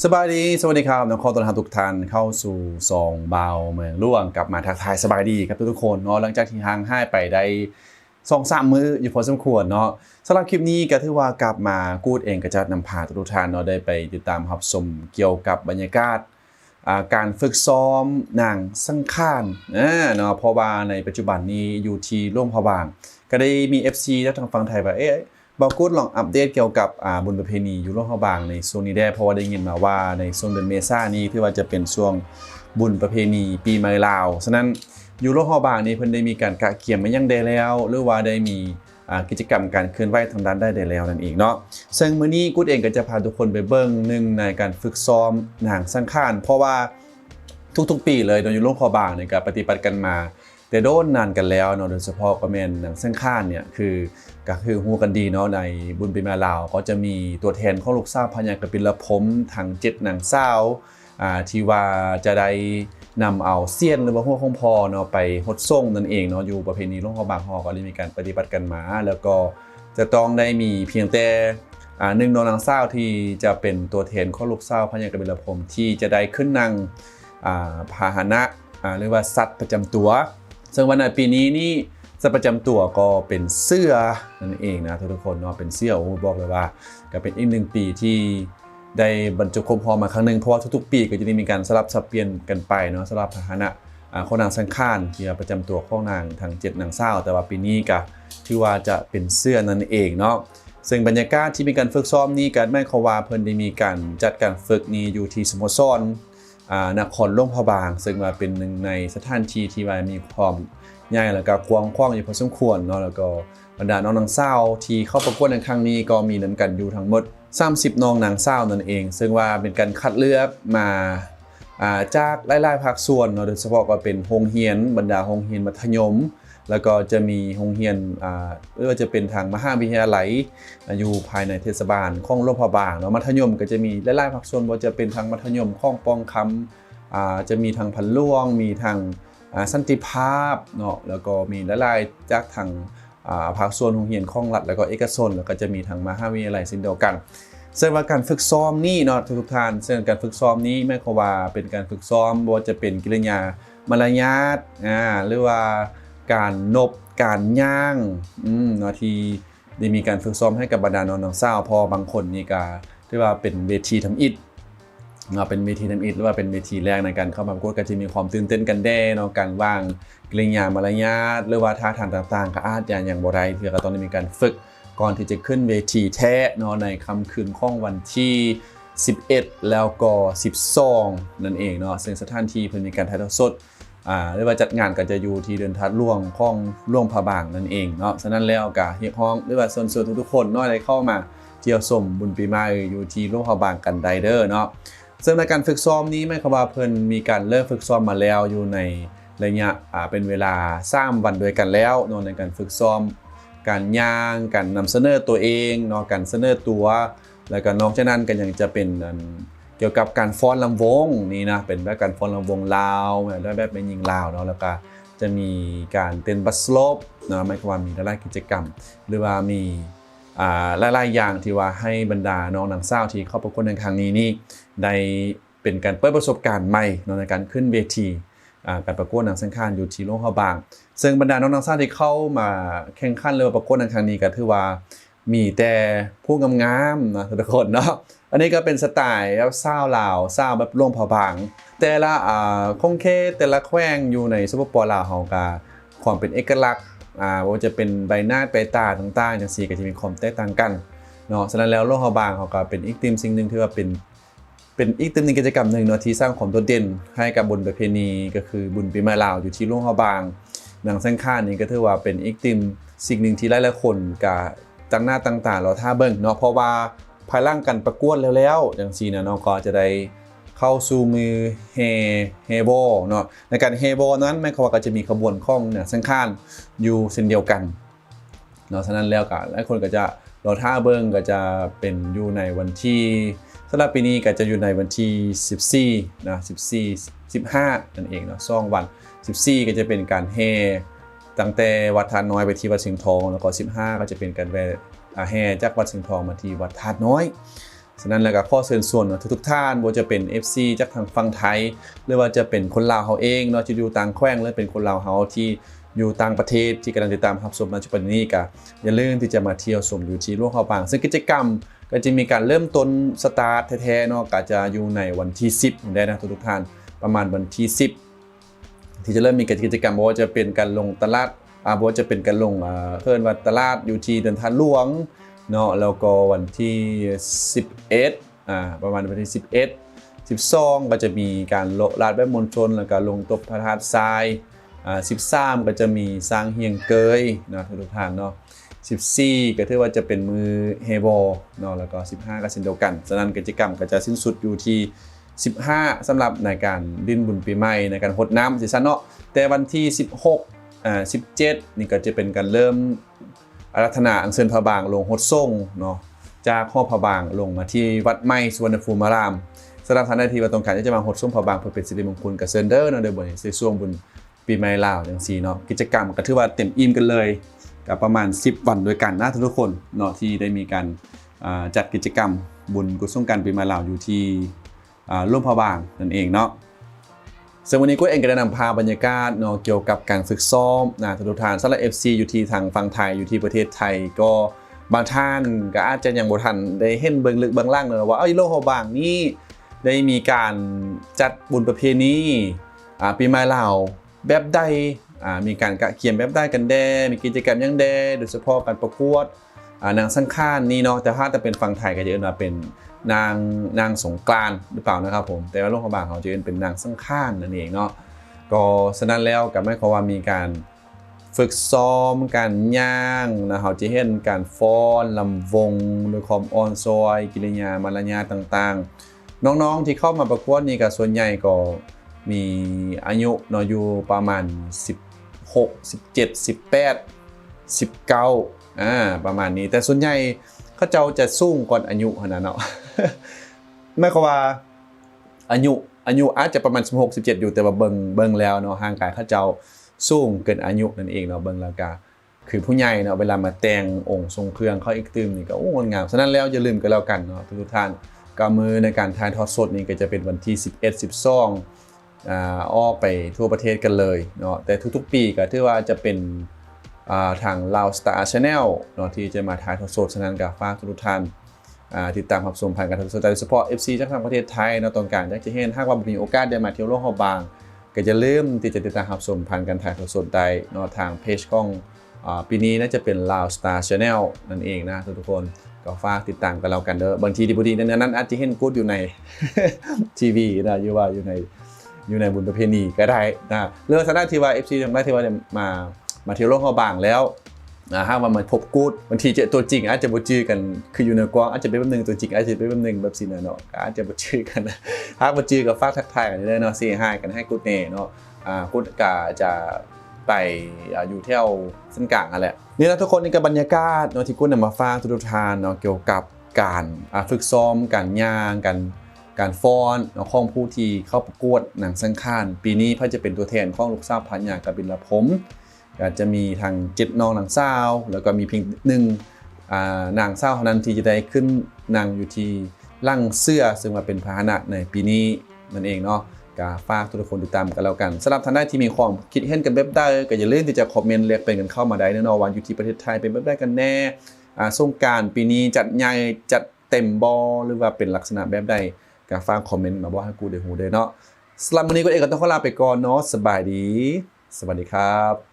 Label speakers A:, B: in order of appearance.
A: สวัสดีครับขอต้อนรับทุกท่านเข้าสู่ซองเบาเมืองล่วงกลับมาทักทายสบายดีครับทุกคนเนาะหลังจากที่ห่างหายไปได้2-3 มื้ออยู่พอสมควรเนาะสำหรับคลิปนี้ก็ถือว่ากลับมากูดเองก็จะนำพาทุกท่านเนาะได้ไปติดตามรับชมเกี่ยวกับบรรยากาศการฝึกซ้อมนางสังขารเนาะเพราะว่าในปัจจุบันนี้อยู่ที่โรงพยาบาลก็ได้มี FC จากทางฝั่งไทยว่าบอกกูดลองอัปเดตเกี่ยวกับบุญประเพณีอยู่ร่วมพระบางในโซนนี้ได้เพราะว่าได้ยินมาว่าในช่วงเดือนเมษายนนี้ที่ว่าจะเป็นช่วงบุญประเพณีปีใหม่ลาวฉะนั้นอยู่ร่วมพระบางนี้เพิ่นได้มีการกะเกี่ยมมายังได้แล้วหรือว่าได้มีกิจกรรมการเคลื่อนไหวทางด้านได้แล้วนั่นเองเนาะซึ่งมื้อนี้กูดเองก็จะพาทุกคนไปเบิ่งหนึ่งในการฝึกซ้อมนางสังขารเพราะว่าทุกๆปีเลยโดยอยู่ร่วมพระบางในการปฏิบัติกันมาแต่โดนนานกันแล้วเนาะโดยเฉพาะก็แม่นนางสังขารเนี่ยก็คือฮู้กันดีเนาะในบุญปีใหม่ลาวก็จะมีตัวแทนของลูกสาวพญากบิลพรหมทั้ง7นางสาวที่ว่าจะได้นำเอาเสี้ยนหรือว่าหัวของพ่อเนาะไปฮดส่งนั่นเองเนาะอยู่ประเพณีหลวงพ่อบางฮอก็ได้มีการปฏิบัติกันมาแล้วก็จะต้องได้มีเพียงแต่หนึ่งนางสาวที่จะเป็นตัวแทนของลูกสาวพญากบิลพรหมที่จะได้ขึ้นนั่งพาหนะหรือว่าสัตว์ประจำตัวซึ่งวันปีนี้นี่สัตว์ประจำตัวก็เป็นเสื้อนั่นเองนะทุกคนเนาะเป็นเสื้อบอกเลยว่าก็เป็นอีก1 ปีที่ได้บรรจุครบพอมาครั้งนึงเพราะว่าทุกๆปีก็จะมีการสลับสับเปลี่ยนกันไปเนาะสลับพาหนะของนางสังขารที่ประจำตัวของนางทั้ง7นางสาวแต่ว่าปีนี้ก็ถือว่าจะเป็นเสื้อนั่นเองเนาะซึ่งบรรยากาศที่มีการฝึกซ้อมนี้กันแม่เขาว่าเพิ่นได้มีการจัดการฝึกนี้อยู่ที่สโมสรนครหลวงพระบางซึ่งว่าเป็นหนึ่งในสถานที่ที่ว่ามีความใหญ่แล้วก็กว้างขวางอยู่พอสมควรเนาะแล้วก็บรรดาน้องนางสาวที่เข้าประกวดในครั้งนี้ก็มีนำกันอยู่ทั้งหมด30น้องนางสาวนั่นเองซึ่งว่าเป็นการคัดเลือกมาจากหลายๆภาคส่วนเนาะโดยเฉพาะก็เป็นโรงเรียนบรรดาโรงเรียนมัธยมแล้วก็จะมีโรงเรียนไม่ว่าจะเป็นทางมหาวิทยาลัยอยู่ภายในเทศบาลของหลวงพระบางเนาะมัธยมก็จะมีหลายๆภาคส่วนบ่ว่าจะเป็นทางมัธยมของปองคำจะมีทางพันล่วงมีทางสันติภาพเนาะแล้วก็มีหลายๆจากทางภาคส่วนโรงเรียนของรัฐแล้วก็เอกชนแล้วก็จะมีทางมหาวิทยาลัยเช่นเดียวกันซึ่งว่าการฝึกซ้อมนี่เนาะทุกท่านซึ่งการฝึกซ้อมนี้แม้ว่าเป็นการฝึกซ้อมบ่ว่าจะเป็นกิริยามารยาทหรือว่าการนบการย่างเนาะที่ได้มีการฝึกซ้อมให้กับบรรดาน้องๆสาวพอบางคนนี่ก็เรียกว่าเป็นเวทีทำอิฐเนาะเป็นเวทีทำอิฐหรือว่าเป็นเวทีแรกในการเข้ามาประกวดก็จะมีความตื่นเต้นกันแน่เนาะการวางกิริยามารยาทหรือว่าท่าทางต่างๆก็อาจจะอย่างบ่ได้ที่ก็ต้องมีการฝึกก่อนที่จะขึ้นเวทีแท้เนาะในค่ำคืนของวันที่11แล้วก็12นั่นเองเนาะซึ่งสถานที่เพิ่นมีการถ่ายทอดสดหรือว่าจัดงานก็จะอยู่ที่เดินทัดหลวงของหลวงพระบางนั่นเองเนาะฉะนั้นแล้วก็เรียกร้องหรือว่าส่วนทุกๆคนเนาะได้เข้ามาเที่ยวชมบุญปีใหม่อยู่ที่หลวงพระบางกันได้เด้อเนาะซึ่งในการฝึกซ้อมนี้หมายความว่าเพิ่นมีการเริ่มฝึกซ้อมมาแล้วอยู่ในระยะเป็นเวลา3 วันด้วยกันแล้วเนาะในการฝึกซ้อมการย่างการนำเสนอตัวเองเนาะการเสนอตัวแล้วก็นอกจากนั้นก็ยังจะเป็นเกี่ยวกับการฟ้อนลำวงนี่นะเป็นแบบการฟ้อนลำวงลาวด้วยแบบเป็นยิงลาวเนาะแล้วก็จะมีการเต้นบัสโลปเนาะหมายความว่ามีหลายกิจกรรมหรือว่ามีหลายๆอย่างที่ว่าให้บรรดาน้องนางสาวที่เข้าประกวดในครั้งนี้นี่ได้เป็นการเปิดประสบการณ์ใหม่ในการขึ้นเวทีการประกวดนางสังขารอยู่ที่หลวงพระบางซึ่งบรรดาน้องนางสาวที่เข้ามาแข่งขันหรือประกวดในครั้งนี้ก็ถือว่ามีแต่ผู้งามๆนะทุกคนเนาะอันนี้ก็เป็นสไตล์สาวลาวสาวแบบหลวงพระบางแต่ละคงเคแต่ละแขวงอยู่ในสปปลาวเฮาก็ความเป็นเอกลักษณ์ว่าจะเป็นใบหน้าใบตาต่างๆจังซี่ก็จะมีความแตกต่างกันเนาะฉะนั้นแล้วหลวงพระบางเขาก็เป็นอีกธีมสิ่งนึงที่ว่าเป็นอีกธีมนึงกิจกรรมนึงเนาะที่สร้างความโดดเด่นให้กับบุญประเพณีก็คือบุญปีใหม่ลาวอยู่ที่หลวงพระบางนางสังขารนี่ก็ถือว่าเป็นอีกธีมสิ่งนึงที่หลายๆคนก็ตั้งหน้าตั้งตารอท่าเบิ่งเนาะเพราะว่าภายหลังกันประกวดแล้วจังซี่นะเนาะก็จะได้เข้าสู่มือเฮโบเนาะในการเฮโบนั้นแม้ว่าก็จะมีขบวนของเนี่ยสังขารอยู่เช่นเดียวกันเนาะฉะนั้นแล้วก็หลายคนก็จะรอท่าเบิ่งก็จะเป็นอยู่ในวันที่สำหรับปีนี้ก็จะอยู่ในวันที่14นะ14 15นั่นเองเนาะ2 วัน14ก็จะเป็นการเฮตั้งแต่วัดธาตุน้อยไปที่วัดสิงห์ทองแล้วก็15ก็จะเป็นการแห่จากวัดสิงห์ทองมาที่วัดธาตุน้อย ฉะนั้นแล้วก็ข้อเชิญชวนทุกท่านบ่ว่าจะเป็น FC จากทางฝั่งไทยหรือว่าจะเป็นคนลาวเฮาเองเนาะที่อยู่ต่างแขวงหรือเป็นคนลาวเฮาที่อยู่ต่างประเทศที่กำลังติดตามรับชมปัจจุบันนี้ก็อย่าลืมที่จะมาเที่ยวชมอยู่ที่หลวงพระบางซึ่งกิจกรรมก็จะมีการเริ่มต้นสตาร์ทแท้ๆเนาะก็จะอยู่ในวันที่10ได้นะทุกท่านประมาณวันที่10ที่จะเริ่มมีกิจกรรมบ่ว่าจะเป็นการลงตลาดบ่ว่าจะเป็นการลงเพิ่นว่าตลาดอยู่ที่เดินทางหลวงเนาะแล้วก็วันที่11ประมาณวันที่11 12ก็จะมีการลาดแบบมวลชนแล้วก็ลงตบพระธาตุทราย13ก็จะมีสร้างเฮียงเกยนะทุกท่านเนาะ14ก็ถือว่าจะเป็นมือเฮบอลเนาะแล้วก็15ก็เช่นเดียวกันฉะนั้นกิจกรรมก็จะสิ้นสุดอยู่ที่15สำหรับในการดิ้นบุญปีใหม่ในการรดน้ำสิซั่นเนาะแต่วันที่16 17นี่ก็จะเป็นการเริ่มอาราธนาอัญเชิญพระบางลงฮดส่งเนาะจากห้อพระบางลงมาที่วัดใหม่สุวรรณภูมิารามสำหรับท่านใดที่ว่าต้องการที่จะมาฮดส่งพระบางเพื่อเป็นสิริมงคลกับเซินเดอร์เนาะโดยบ่ในช่วงบุญปีใหม่ลาวจังซี่เนาะกิจกรรมก็ถือว่าเต็มอิ่มกันเลยกับประมาณ10วันด้วยกันนะทุกคนเนาะที่ได้มีการจัดกิจกรรมบุญกุศลกันปีใหม่ลาวอยู่ที่หลวงพระบางนั่นเองเนาะซึ่งวันนี้ก็เองก็ได้นำพาบรรยากาศเนาะเกี่ยวกับการฝึกซ้อมนะทุกท่านสำหรับ FC อยู่ที่ทางฝั่งไทยอยู่ที่ประเทศไทยก็บางท่านก็อาจจะยังบ่ทันได้เห็นเบื้องลึกเบื้องล่างเลยว่าหลวงพระบางนี่ได้มีการจัดบุญประเพณีปีใหม่ลาวแบบใดมีการกะเขียนแบบได้กันแด่มีกิจกรรมยังแด่โดยเฉพาะการประกวดนางสังฆานนี่เนาะแต่ถ้าจะเป็นฝั่งไทยก็จะเรียกว่าเป็นนางสงกรานต์หรือเปล่านะครับผมแต่ว่าหลวงพระบางเขาจะเป็นนางสังฆานนั่นเองเนาะก็ฉะนั้นแล้วก็หมายความว่ามีการฝึกซ้อมการย่างนะเขาจะเห็นการฟ้อนลำวงโดยความอ่อนซอยกิริยามารยาทต่างๆน้องๆที่เข้ามาประกวดนี่ก็ส่วนใหญ่ก็มีอายุเนาะอยู่ประมาณ16 17 18 19ประมาณนี้แต่ส่วนใหญ่เขาเจ้าจะสูงก่อนอายุขนาดเนาะหมายความว่าอายุอาจจะประมาณ16 17อยู่แต่ว่าเบิ่งแล้วเนาะห่างกายเขาเจ้าสูงเกินอายุนั่นเองเนาะเบิ่งแล้วก็คือผู้ใหญ่เนาะเวลามาแต่งองค์ทรงเครื่องเขาอีกตื่มนี่ก็งดงามฉะนั้นแล้วอย่าลืมกันแล้วกันเนาะทุกท่านก็มือในการถ่ายทอดสดนี่ก็จะเป็นวันที่11 12ออกไปทั่วประเทศกันเลยเนาะแต่ทุกๆปีก็ถือว่าจะเป็นทาง Lao Star Channel เนาะที่จะมาถ่ายทอดสดฉะนั้นก็ฝากทุกท่านติดตามรับชมผ่านการถ่ายทอดสดโดยเฉพาะ FC จากทางประเทศไทยเนาะต้องการจะเห็นหากว่ามีโอกาสได้มาเที่ยวหลวงพระบางก็จะลืมที่จะติดตามรับชมผ่านการถ่ายทอดสดได้เนาะทางเพจของปีนี้น่าจะเป็น Lao Star Channel นั่นเองนะทุกคนก็ฝากติดตามกันแล้วกันเด้อบางทีดีนั้นอาจจะเห็นกู๊ดอยู่ใน ทีวีนะอยู่ในบุญประเพณีก็ได้นะเรื่องสถานที่ว่า FC ทางได้ที่ว่ามาเที่ยวหลวงพระบางแล้วหากว่ามันพบกู๊ดบางทีเจอตัวจริงอาจจะบ่จื้อกันคืออยู่ในกว้างอาจจะเป็นแบบนึงตัวจริงอาจจะเป็นแบบนึงแบบสินะเนาะอาจจะบ่จื้อกันหากบ่จื้อก็ฝากทักทายกันได้เนาะsay hiกันให้กู๊ดแน่เนาะกู๊ดก็จะไปอยู่แถวเส้นกลางนั่นแหละนี่นะทุกคนนี่ก็บรรยากาศเนาะที่กู๊ดนำมาฝากทุกท่านเนาะเกี่ยวกับการฝึกซ้อมการย่างการฟ้อนของผู้ที่เข้าประกวดหนังสังฆานปีนี้เพื่อจะเป็นตัวแทนของลูกสาวพันยากบินละผมก็จะมีทาง7น้องนางสาวแล้วก็มีเพียง1นางสาวเท่านั้นที่จะได้ขึ้นนางอยู่ที่ลั่งเสื้อซึ่งมาเป็นพาหนะในปีนี้นั่นเองเนาะก็ฝากทุกคนติดตามกันแล้วกันสำหรับท่านใดที่มีความคิดเห็นกันแบบใดก็อย่าลืมที่จะคอมเมนต์เรียกเป็นกันเข้ามาได้เนาะว่าอยู่ที่ประเทศไทยเป็นแบบใดกันแน่สงกรานต์ปีนี้จัดใหญ่จัดเต็มบ่หรือว่าเป็นลักษณะแบบใดก็ฝากคอมเมนต์มาบอกให้กูได้ฮู้เด้อเนาะสำหรับมื้อนี้ก็เองก็ต้องขอลาไปก่อนเนาะสบายดีสวัสดีครับ